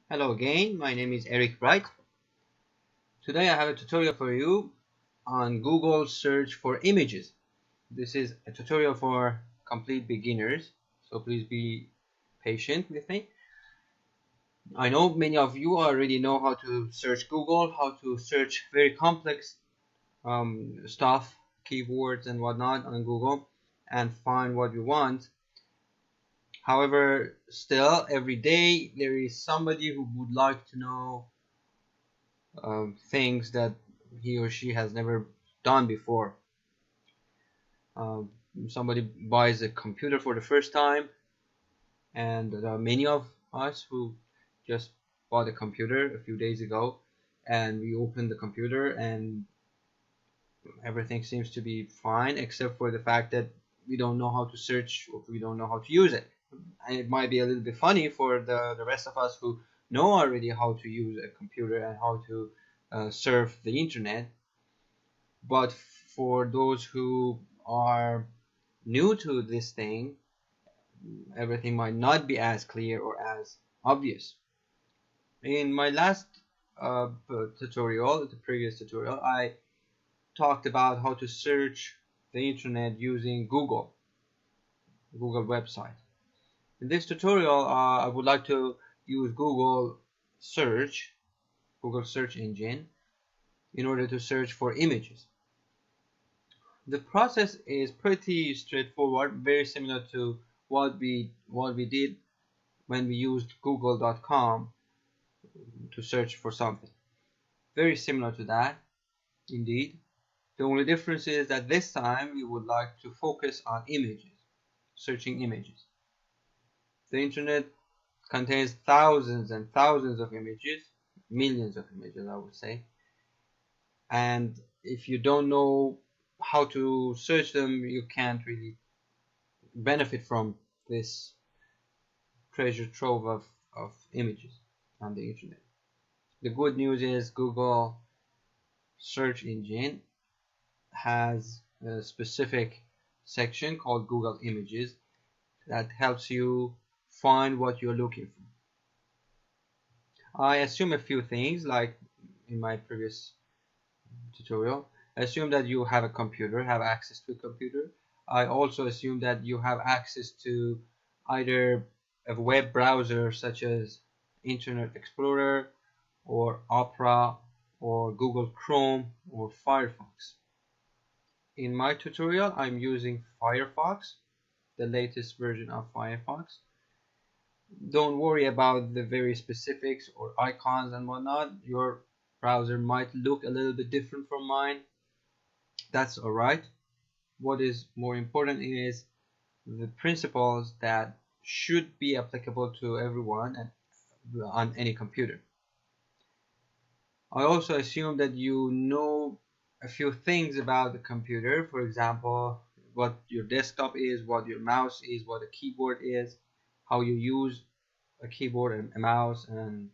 Hello again, my name is Eric Wright. Today I have a tutorial for you on Google search for images. This is a tutorial for complete beginners, so please be patient with me. I know many of you already know how to search Google, how to search very complex stuff, keywords and whatnot on Google and find what you want. However, still every day there is somebody who would like to know things that he or she has never done before. Um, Somebody buys a computer for the first time, and there are many of us who just bought a computer a few days ago, and we opened the computer and everything seems to be fine except for the fact that we don't know how to search or we don't know how to use it. And it might be a little bit funny for the rest of us who know already how to use a computer and how to surf the internet, but for those who are new to this thing, everything might not be as clear or as obvious. In my last tutorial, the previous tutorial, I talked about how to search the internet using Google website. In this tutorial, I would like to use Google search engine, in order to search for images. The process is pretty straightforward, very similar to what we did when we used google.com to search for something. Very similar to that, indeed. The only difference is that this time we would like to focus on images, searching images. The internet contains thousands and thousands of images, millions of images, I would say. And if you don't know how to search them, you can't really benefit from this treasure trove of images on the internet. The good news is Google search engine has a specific section called Google Images that helps you find what you're looking for. I assume a few things, like in my previous tutorial. I assume that you have a computer, have access to a computer. I also assume that you have access to either a web browser such as Internet Explorer or Opera or Google Chrome or Firefox. In my tutorial, I'm using Firefox, the latest version of Firefox. Don't worry about the very specifics or icons and whatnot. Your browser might look a little bit different from mine. That's alright. What is more important is the principles that should be applicable to everyone and on any computer. I also assume that you know a few things about the computer. For example, what your desktop is, what your mouse is, what a keyboard is, how you use a keyboard and a mouse, and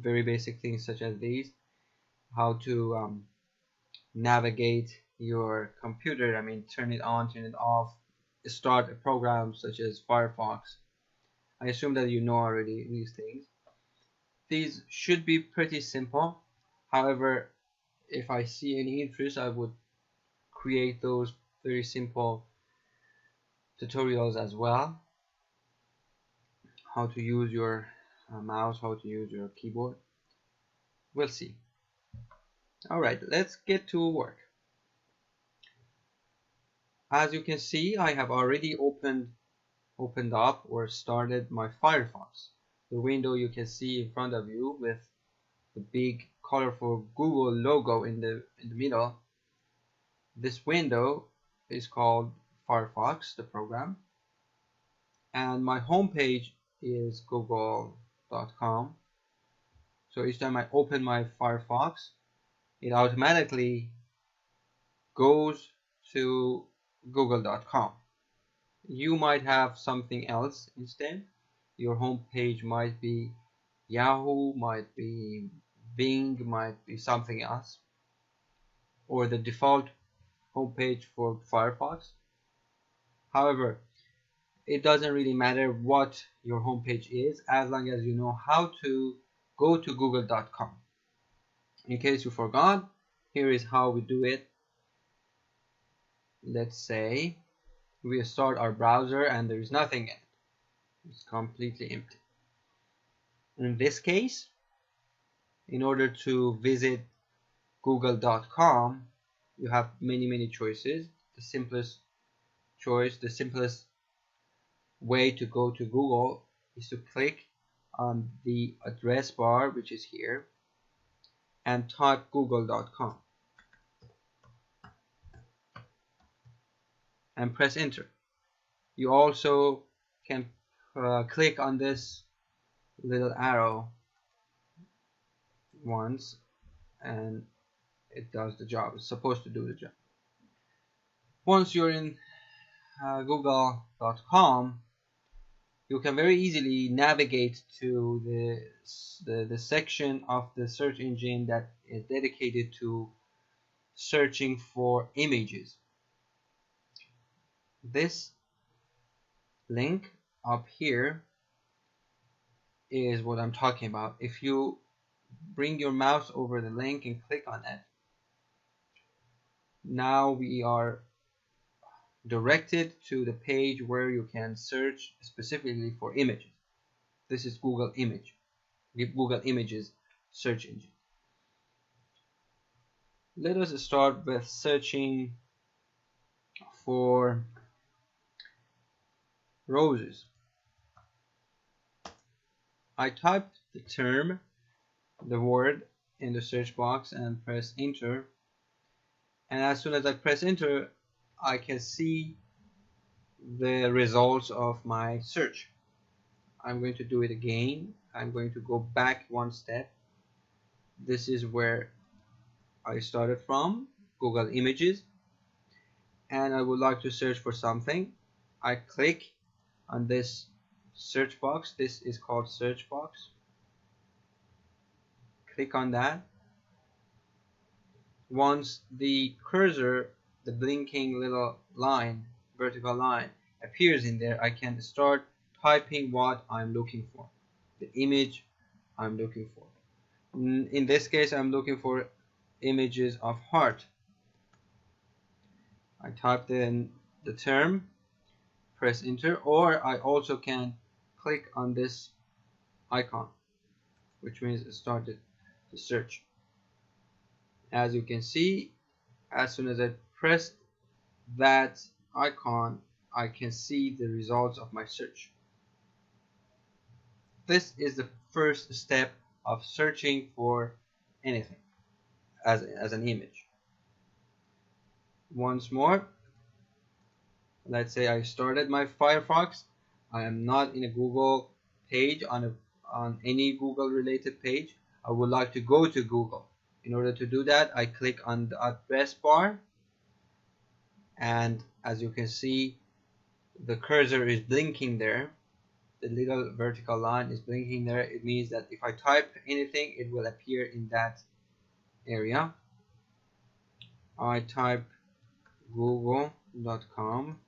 very basic things such as these. How to navigate your computer. I mean, turn it on, turn it off, start a program such as Firefox. I assume that you know already these things. These should be pretty simple. However, if I see any interest, I would create those very simple tutorials as well. How to use your mouse, how to use your keyboard. We'll see. Alright, let's get to work. As you can see, I have already opened up or started my Firefox. The window you can see in front of you with the big colorful Google logo in the middle. This window is called Firefox, the program, and my home page is google.com. So each time I open my Firefox, it automatically goes to google.com. You might have something else instead. Your home page might be Yahoo, might be Bing, might be something else, or the default homepage for Firefox. However, it doesn't really matter what your homepage is as long as you know how to go to google.com. In case you forgot, here is how we do it. Let's say we start our browser and there is nothing in it. It's completely empty. In this case, in order to visit google.com, you have many choices. The simplest way to go to Google is to click on the address bar, which is here, and type google.com and press enter. You also can click on this little arrow once and it does the job. It's supposed to do the job. Once you're in google.com, you can very easily navigate to the section of the search engine that is dedicated to searching for images. This link up here is what I'm talking about. If you bring your mouse over the link and click on it, now we are directed to the page where you can search specifically for images. This is Google Images search engine. Let us start with searching for roses. I typed the word in the search box and press enter, and as soon as I press enter, I can see the results of my search. I'm going to do it again. I'm going to go back one step. This is where I started from, Google Images, and I would like to search for something. I click on this search box. This is called search box. Click on that. Once the cursor, the blinking little line, vertical line, appears in there, I can start typing what I'm looking for, the image I'm looking for. In this case, I'm looking for images of heart. I typed in the term, press enter, or I also can click on this icon, which means it started the search. As you can see, as soon as I press that icon, I can see the results of my search. This is the first step of searching for anything as an image. Once more, let's say I started my Firefox. I am not in a Google page, on any Google related page. I would like to go to Google. In order to do that, I click on the address bar, and as you can see, the cursor is blinking there. The little vertical line is blinking there. It means that if I type anything, it will appear in that area. I type google.com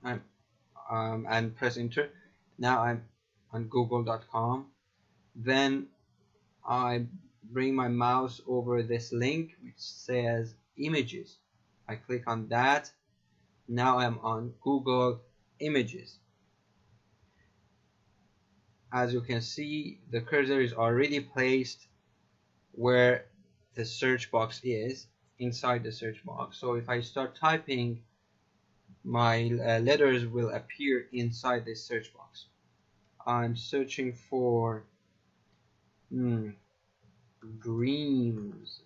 and press enter. Now I'm on google.com. Then I bring my mouse over this link which says images. I click on that. Now I'm on Google Images. As you can see, the cursor is already placed where the search box is, inside the search box. So if I start typing, my letters will appear inside this search box. I'm searching for dreams,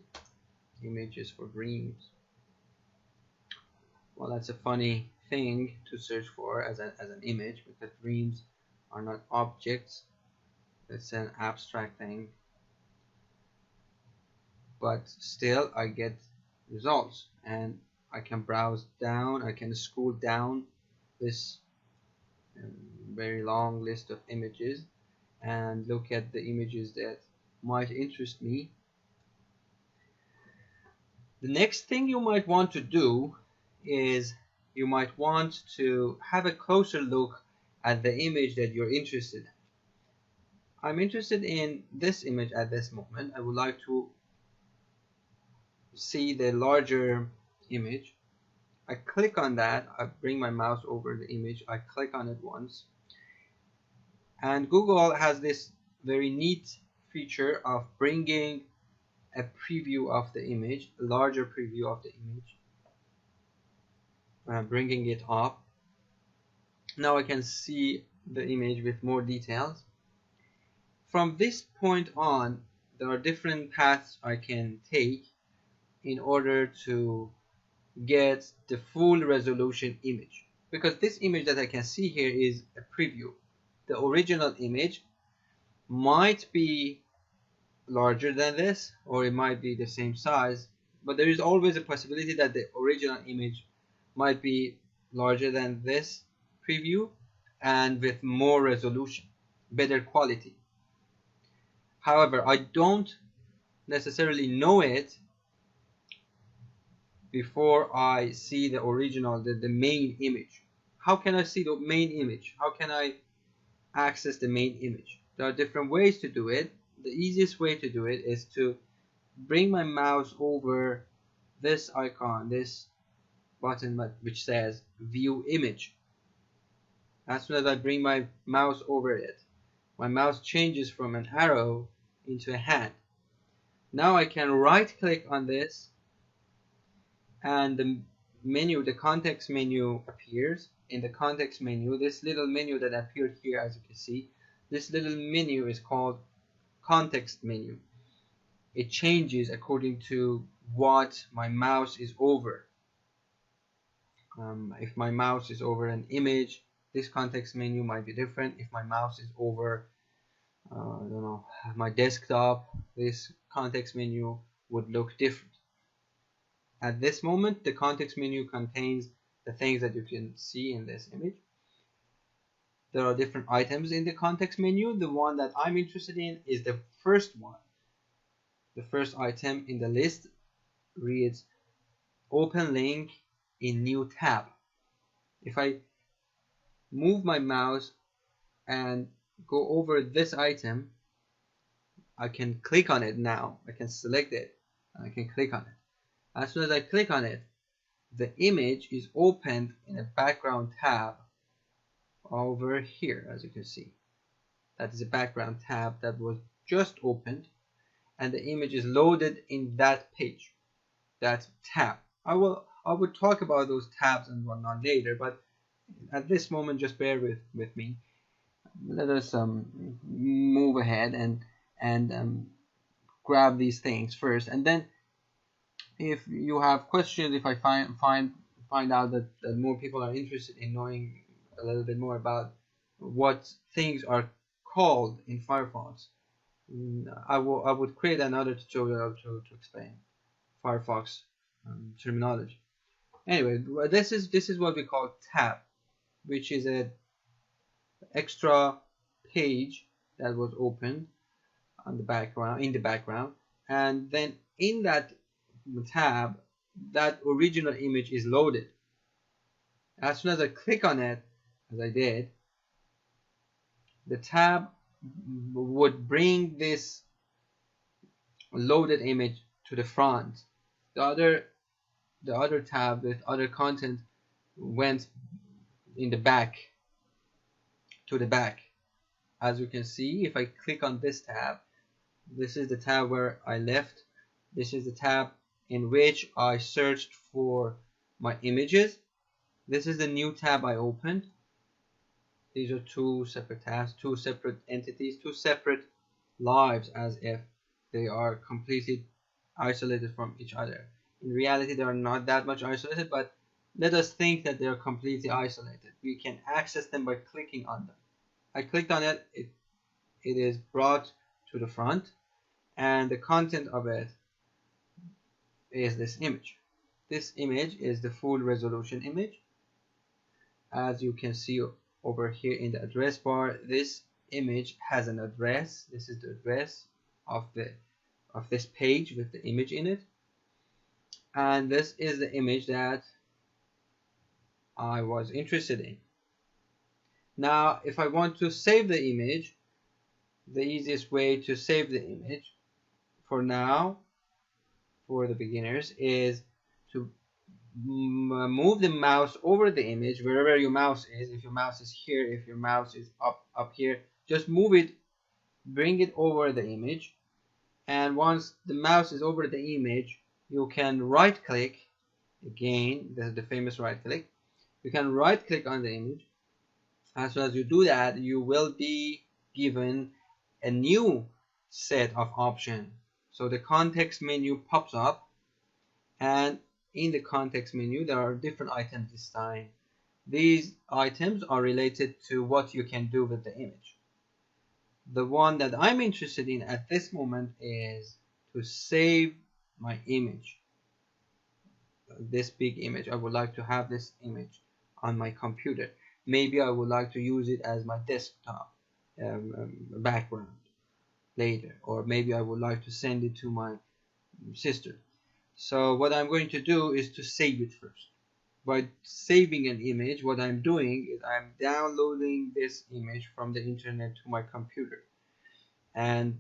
images for dreams. Well, that's a funny thing to search for as an image, because dreams are not objects. It's an abstract thing, but still I get results, and I can browse down. I can scroll down this very long list of images and look at the images that might interest me. The next thing you might want to do is you might want to have a closer look at the image that you're interested in. I'm interested in this image at this moment. I would like to see the larger image. I click on that, I bring my mouse over the image, I click on it once, and Google has this very neat feature of bringing a preview of the image, a larger preview of the image, bringing it up. Now I can see the image with more details. From this point on, there are different paths I can take in order to get the full resolution image, because this image that I can see here is a preview. The original image might be larger than this, or it might be the same size, but there is always a possibility that the original image might be larger than this preview and with more resolution, better quality. However, I don't necessarily know it before I see the original, the main image. How can I see the main image? How can I access the main image? There are different ways to do it. The easiest way to do it is to bring my mouse over this icon, this button which says view image. As soon as I bring my mouse over it, my mouse changes from an arrow into a hand. Now I can right click on this and the menu, the context menu appears. In the context menu, this little menu that appeared here, as you can see, this little menu is called context menu. It changes according to what my mouse is over. If my mouse is over an image, this context menu might be different. If my mouse is over I don't know, my desktop, this context menu would look different. At this moment, the context menu contains the things that you can see in this image. There are different items in the context menu. The one that I'm interested in is the first one. The first item in the list reads open link in new tab. If I move my mouse and go over this item, I can click on it now. I can select it and I can click on it. As soon as I click on it, the image is opened in a background tab over here, as you can see. That is a background tab that was just opened, and the image is loaded in that page, that tab. I would talk about those tabs and whatnot later, but at this moment, just bear with me. Let us move ahead and grab these things first, and then if you have questions, if I find out that more people are interested in knowing a little bit more about what things are called in Firefox, I would create another tutorial to explain Firefox terminology. Anyway, this is what we call tab, which is a extra page that was opened on the background, in the background, and then in that tab, that original image is loaded. As soon as I click on it, as I did, the tab would bring this loaded image to the front. The other tab with other content went in the back, to the back. As you can see, if I click on this tab, this is the tab where I left. This is the tab in which I searched for my images. This is the new tab I opened. These are two separate tabs, two separate entities, two separate lives, as if they are completely isolated from each other. In reality, they are not that much isolated, but let us think that they are completely isolated. We can access them by clicking on them. I clicked on it, it is brought to the front, and the content of it is this image. This image is the full resolution image. As you can see over here in the address bar, this image has an address. This is the address of this page with the image in it, and this is the image that I was interested in. Now if I want to save the image, the easiest way to save the image for now, for the beginners, is to move the mouse over the image wherever your mouse is. If your mouse is here, if your mouse is up here, just move it, bring it over the image, and once the mouse is over the image, you can right click again, the famous right click. You can right click on the image. As soon as you do that, you will be given a new set of options. So the context menu pops up, and in the context menu there are different items this time. These items are related to what you can do with the image. The one that I'm interested in at this moment is to save my image. This big image, I would like to have this image on my computer. Maybe I would like to use it as my desktop background later, or maybe I would like to send it to my sister. So what I'm going to do is to save it first. By saving an image, what I'm doing is I'm downloading this image from the internet to my computer, and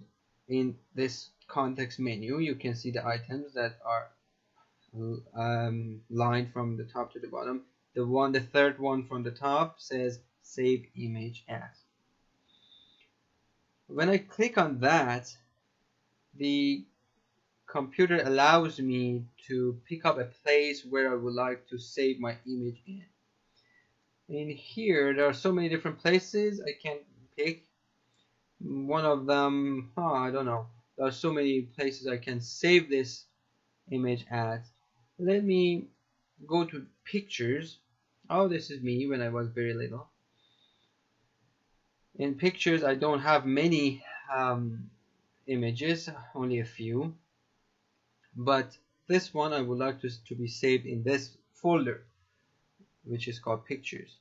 in this context menu you can see the items that are lined from the top to the bottom. The third one from the top says save image as. When I click on that, the computer allows me to pick up a place where I would like to save my image in. In here there are so many different places I can pick. One of them, I don't know, there are so many places I can save this image as. Let me go to pictures. Oh, this is me when I was very little. In pictures I don't have many images, only a few, but this one I would like to be saved in this folder, which is called pictures.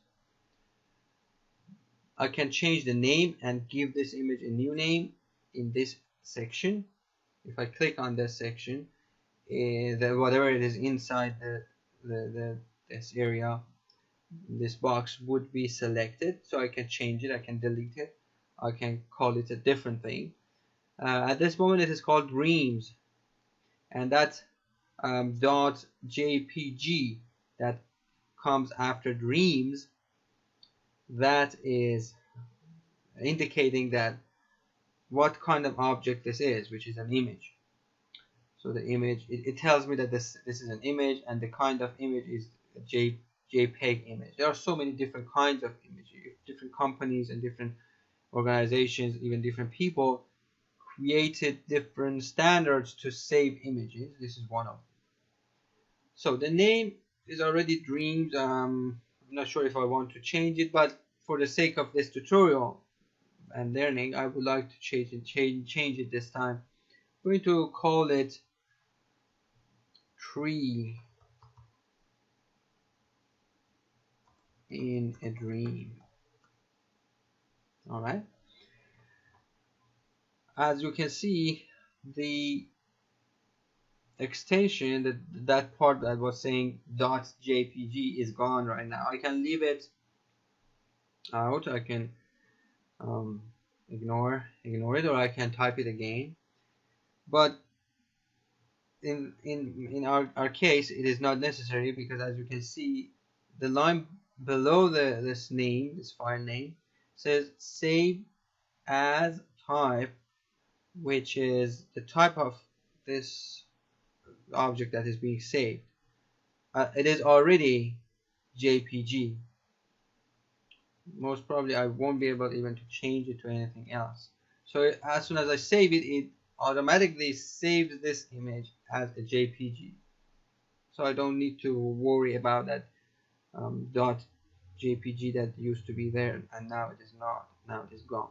I can change the name and give this image a new name in this section. If I click on this section, whatever it is inside this area, this box would be selected, so I can change it, I can delete it, I can call it a different thing. At this moment it is called Dreams, and that .jpg that comes after Dreams, that is indicating that what kind of object this is, which is an image. So the image, it tells me that this is an image, and the kind of image is a JPEG image. There are so many different kinds of images. Different companies and different organizations, even different people, created different standards to save images. This is one of them. So the name is already Dreams. I'm not sure if I want to change it, but for the sake of this tutorial and learning, I would like to change it this time. I'm going to call it Tree in a Dream. Alright. As you can see, the extension, that part that was saying .jpg is gone right now. I can leave it out. I can ignore it, or I can type it again. But in our case, it is not necessary, because as you can see, the line below this file name says save as type, which is the type of this object that is being saved. It is already JPG. Most probably I won't be able even to change it to anything else. So as soon as I save it, it automatically saves this image as a JPG. So I don't need to worry about that .jpg that used to be there, and now it is not. Now it is gone.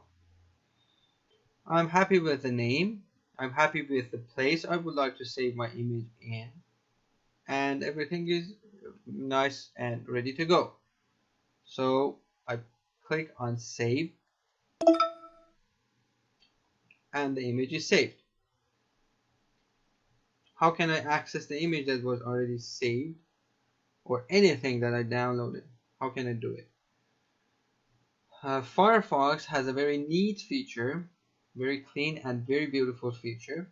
I'm happy with the name. I'm happy with the place I would like to save my image in, and everything is nice and ready to go. So I click on save, and the image is saved. How can I access the image that was already saved, or anything that I downloaded? How can I do it? Firefox has a very neat feature, very clean and very beautiful feature.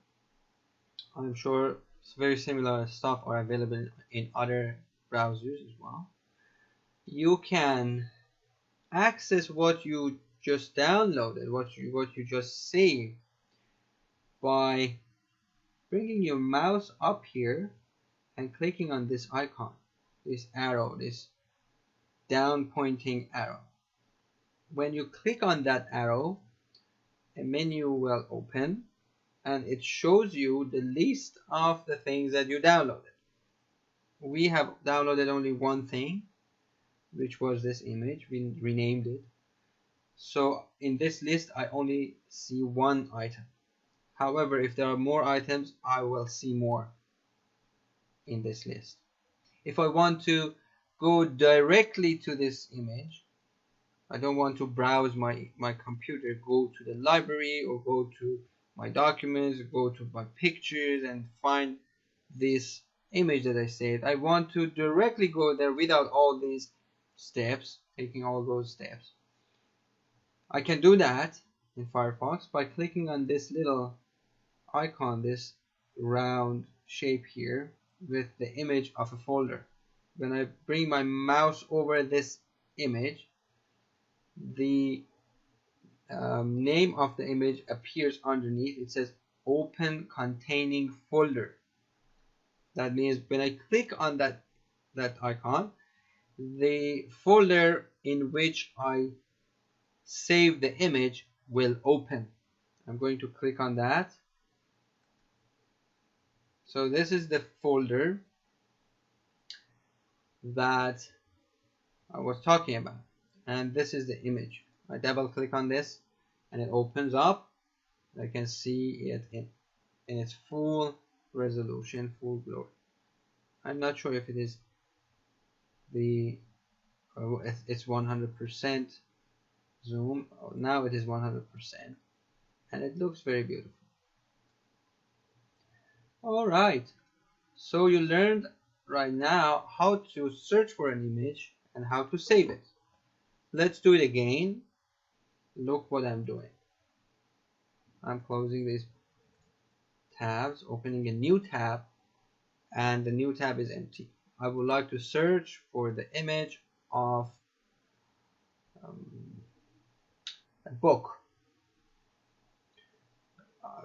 I'm sure very similar stuff are available in other browsers as well. You can access what you just downloaded, what you just saved, by bringing your mouse up here and clicking on this icon, this arrow, this down pointing arrow. When you click on that arrow, a menu will open and it shows you the list of the things that you downloaded. We have downloaded only one thing, which was this image. We renamed it. So in this list, I only see one item. However, if there are more items, I will see more in this list. If I want to go directly to this image, I don't want to browse my computer, go to the library or go to my documents, go to my pictures and find this image that I saved. I want to directly go there without all these steps, taking all those steps. I can do that in Firefox by clicking on this little icon, this round shape here with the image of a folder. When I bring my mouse over this image, the name of the image appears underneath. It says open containing folder. That means when I click on that icon, the folder in which I save the image will open. I'm going to click on that. So this is the folder that I was talking about, and this is the image. I double click on this and it opens up. I can see it in its full resolution, full glory. I'm not sure if it is the it's 100% zoom. Oh, now it is 100% and it looks very beautiful. Alright, so you learned right now how to search for an image and how to save it. Let's do it again. Look what I'm doing. I'm closing these tabs, opening a new tab, and the new tab is empty. I would like to search for the image of a book.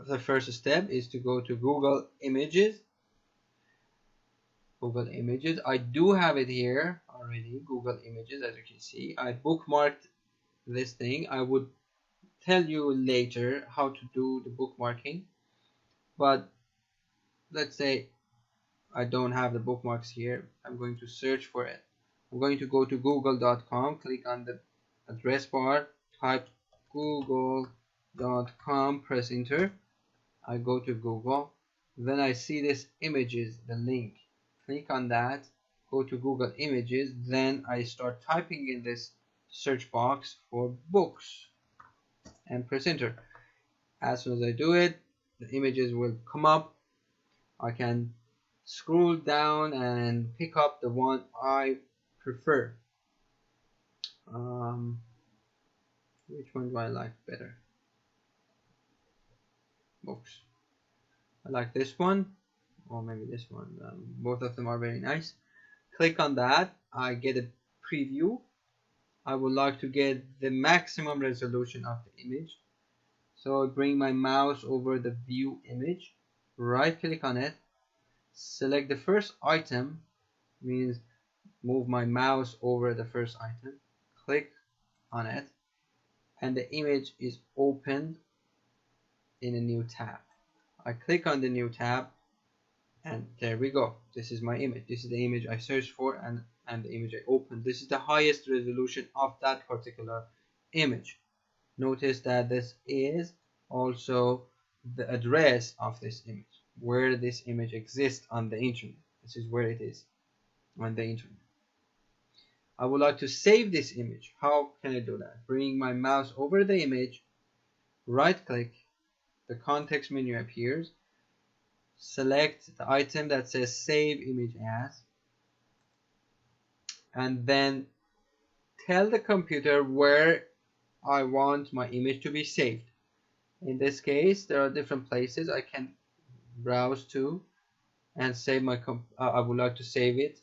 The first step is to go to Google Images. Google Images. I do have it here already, Google Images, as you can see. I bookmarked this thing. I would tell you later how to do the bookmarking, but let's say I don't have the bookmarks here. I'm going to search for it. I'm going to go to google.com, click on the address bar, type google.com, press enter. I go to Google, then I see this images, the link. Click on that, go to Google Images, then I start typing in this search box for books and press enter. As soon as I do it, the images will come up. I can scroll down and pick up the one I prefer. Which one do I like better? Books. I like this one, or maybe this one. Both of them are very nice. Click on that. I get a preview. I would like to get the maximum resolution of the image. So I bring my mouse over the view image, right click on it, select the first item, means move my mouse over the first item, click on it, and the image is opened in a new tab. I click on the new tab and there we go. This is my image. This is the image I searched for and the image I opened. This is the highest resolution of that particular image. Notice that this is also the address of this image, where this image exists on the internet. This is where it is on the internet. I would like to save this image. How can I do that? Bring my mouse over the image, right click, the context menu appears, select the item that says save image as, and then tell the computer where I want my image to be saved. In this case, there are different places I can browse to and save I would like to save it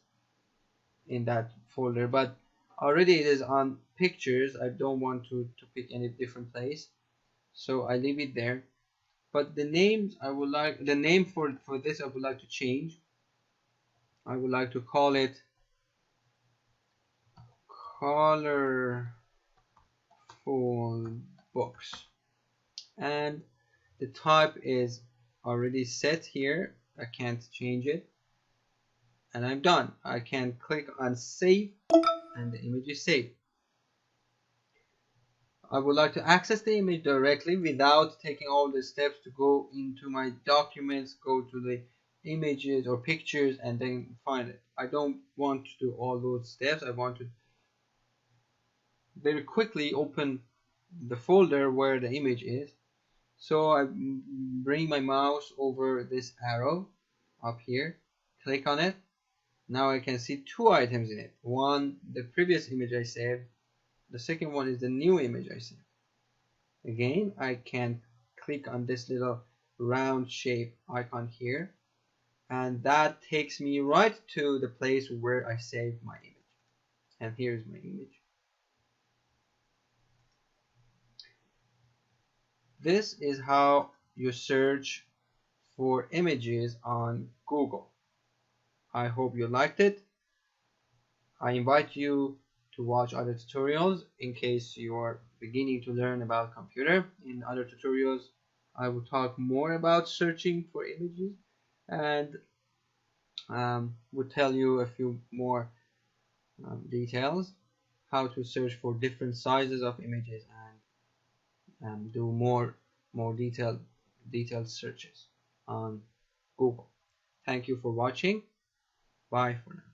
in that folder, but already it is on pictures. I don't want to pick any different place, so I leave it there. But the names the name for this I would like to change. I would like to call it colorful books, and the type is already set here. I can't change it, and I'm done. I can click on save and the image is saved. I would like to access the image directly without taking all the steps to go into my documents, go to the images or pictures and then find it. I don't want to do all those steps. I want to very quickly open the folder where the image is. So I bring my mouse over this arrow up here, click on it. Now I can see two items in it. One, the previous image I saved. The second one is the new image I saved. Again, I can click on this little round shape icon here, and that takes me right to the place where I saved my image. And here's my image. This is how you search for images on Google. I hope you liked it. I invite you to watch other tutorials in case you are beginning to learn about computer. In other tutorials, I will talk more about searching for images and will tell you a few more details, how to search for different sizes of images and do more detailed searches on Google. Thank you for watching. Bye for now.